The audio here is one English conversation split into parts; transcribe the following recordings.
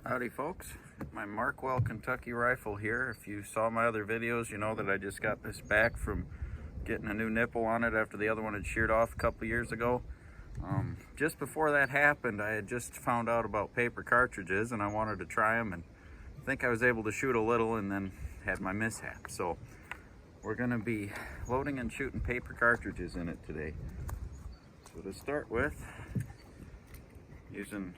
Howdy folks, my Markwell Kentucky rifle here. If you saw my other videos, you know that I just got this back from getting a new nipple on it after the other one had sheared off a couple years ago. Just before that happened, I had just found out about paper cartridges and I wanted to try them, and I think I was able to shoot a little and then had my mishap. So we're going to be loading and shooting paper cartridges in it today. So to start with, using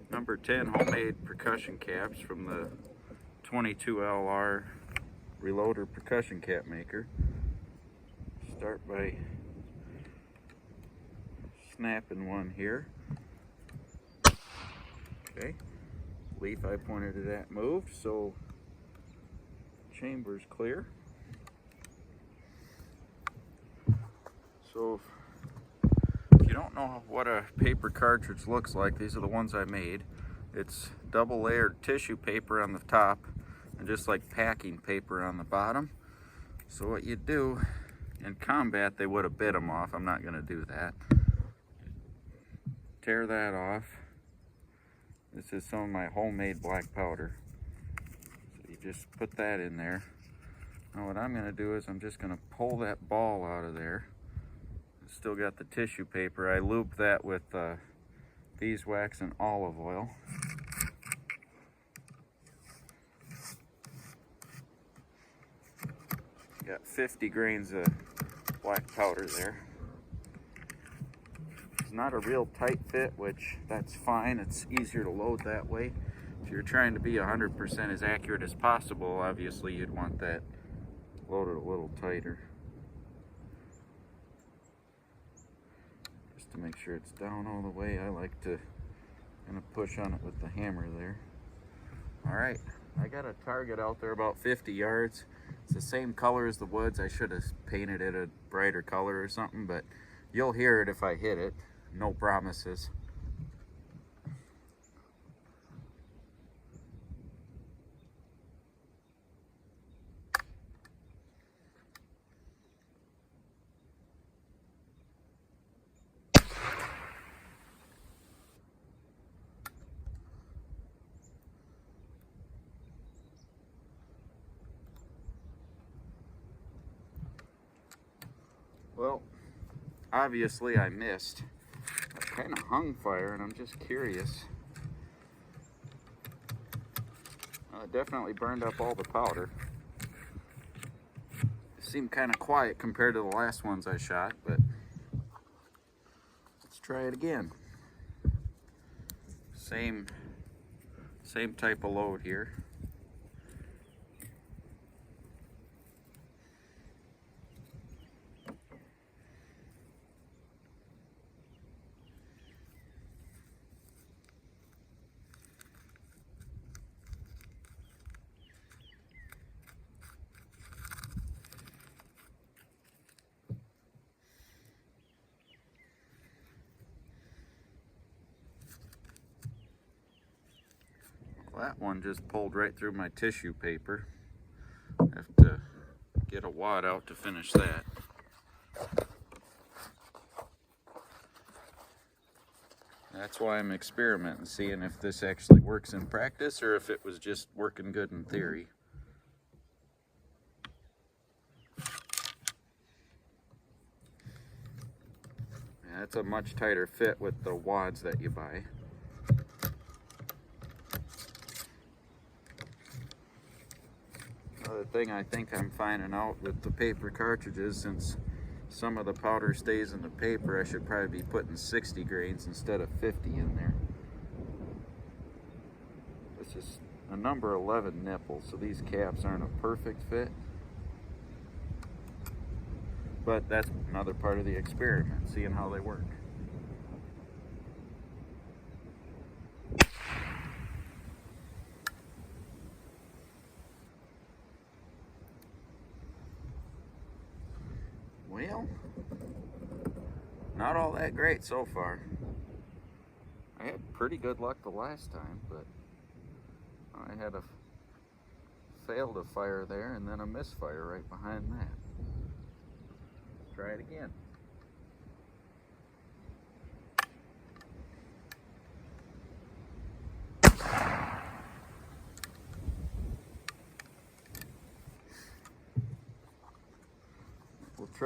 number 10 homemade percussion caps from the 22LR reloader percussion cap maker. Start by snapping one here. Okay, leaf I pointed at moved, so chamber's clear. So if you don't know what a paper cartridge looks like, these are the ones I made. It's double layered tissue paper on the top and just like packing paper on the bottom. So what you do in combat, they would have bit them off. I'm not going to do that. Tear that off. This is some of my homemade black powder. So you just put that in there. Now what I'm going to do is I'm just going to pull that ball out of there. Still got the tissue paper. I lubed that with beeswax and olive oil. Got 50 grains of black powder there. It's not a real tight fit, which that's fine. It's easier to load that way. If you're trying to be 100% as accurate as possible, obviously you'd want that loaded a little tighter. To make sure it's down all the way, I like to kind of push on it with the hammer there. Alright, I got a target out there about 50 yards. It's the same color as the woods. I should have painted it a brighter color or something, but you'll hear it if I hit it. No promises. Well, obviously I missed. I kind of hung fire, and I'm just curious. It definitely burned up all the powder. It seemed kind of quiet compared to the last ones I shot, but let's try it again. Same type of load here. That one just pulled right through my tissue paper. I have to get a wad out to finish that. That's why I'm experimenting, seeing if this actually works in practice or if it was just working good in theory. Yeah, it's a much tighter fit with the wads that you buy. Another thing I think I'm finding out with the paper cartridges, since some of the powder stays in the paper, I should probably be putting 60 grains instead of 50 in there. This is a number 11 nipple, so these caps aren't a perfect fit. But that's another part of the experiment, seeing how they work. Well, not all that great so far. I had pretty good luck the last time, but I had a fail to fire there and then a misfire right behind that. Try it again.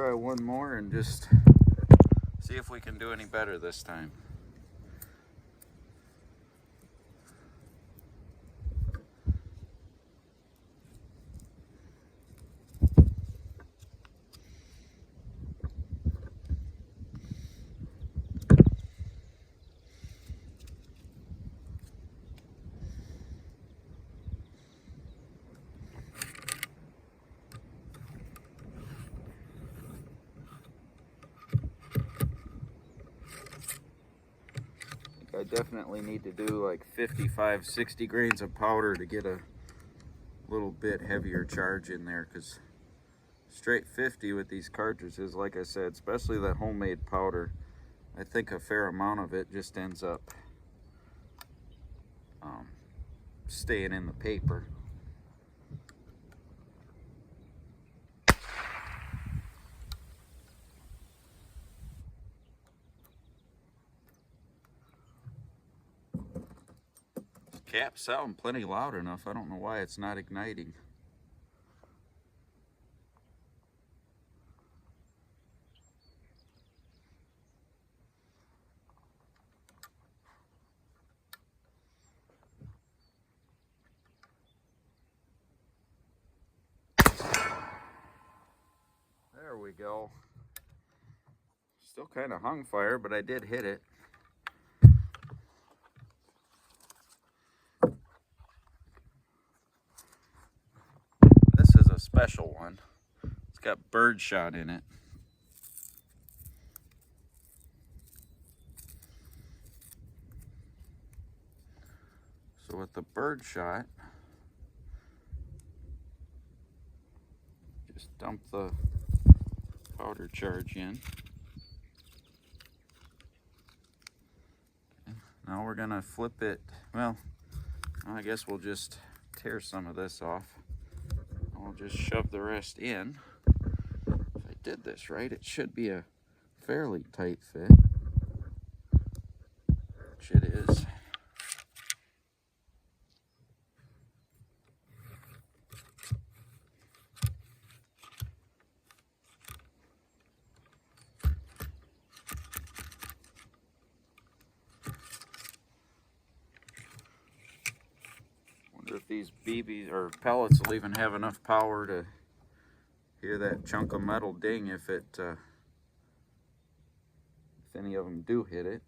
try one more and just see if we can do any better this time. I definitely need to do like 55, 60 grains of powder to get a little bit heavier charge in there, because straight 50 with these cartridges, like I said, especially that homemade powder, I think a fair amount of it just ends up staying in the paper. Cap's sounding plenty loud enough. I don't know why it's not igniting. There we go. Still kind of hung fire, but I did hit it. This is a special one. It's got birdshot in it. So with the birdshot, just dump the powder charge in. Okay. Now we're gonna flip it. Well, I guess we'll just tear some of this off. I'll just shove the rest in. If I did this right, it should be a fairly tight fit, which it is. Wonder if these BBs or pellets will even have enough power to hear that chunk of metal ding if any of them do hit it.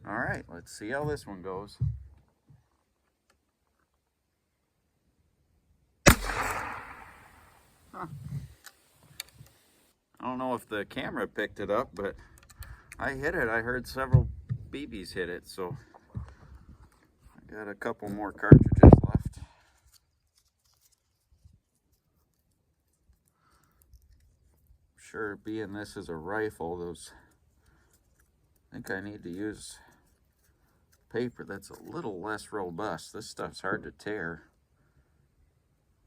All right, let's see how this one goes. Huh. I don't know if the camera picked it up, but I hit it. I heard several BBs hit it, so I got a couple more cartridges left. Sure, being this is a rifle, I think I need to use paper that's a little less robust. This stuff's hard to tear.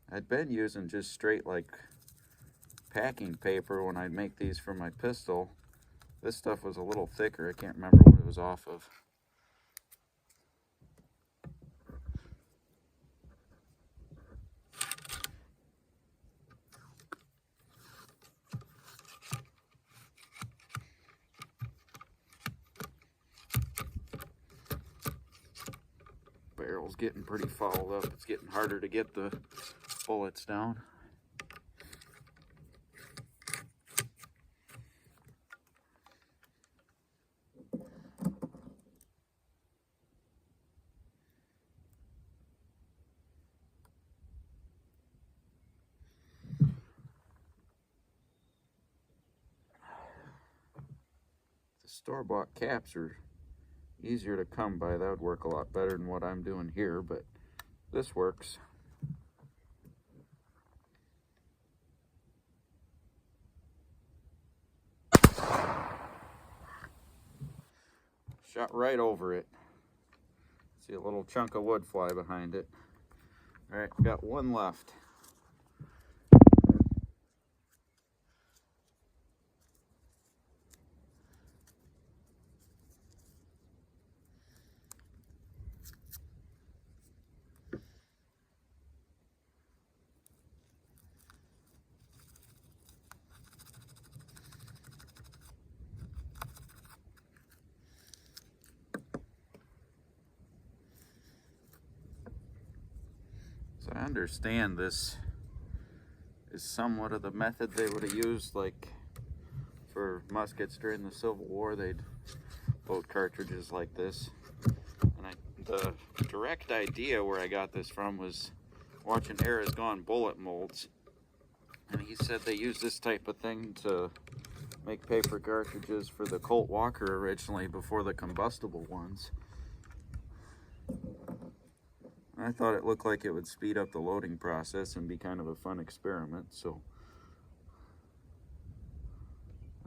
I'd been using just straight like packing paper when I'd make these for my pistol. This stuff was a little thicker. I can't remember what it was off of. Barrel's getting pretty fouled up. It's getting harder to get the bullets down. The store-bought caps are easier to come by. That would work a lot better than what I'm doing here, but this works. Shot right over it. See a little chunk of wood fly behind it. All right, we got one left. understand this is somewhat of the method they would have used, like for muskets during the Civil War. They'd load cartridges like this. And the direct idea where I got this from was watching Era's Gone bullet molds, and he said they used this type of thing to make paper cartridges for the Colt Walker originally, before the combustible ones. I thought it looked like it would speed up the loading process and be kind of a fun experiment, so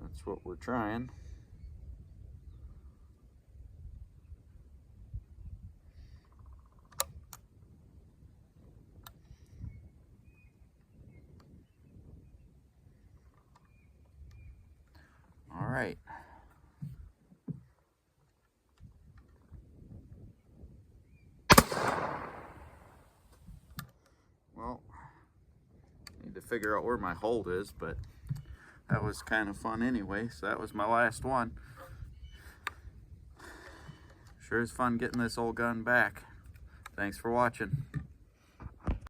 that's what we're trying. All right. Well, need to figure out where my hold is, but that was kind of fun anyway, so that was my last one. Sure is fun getting this old gun back. Thanks for watching.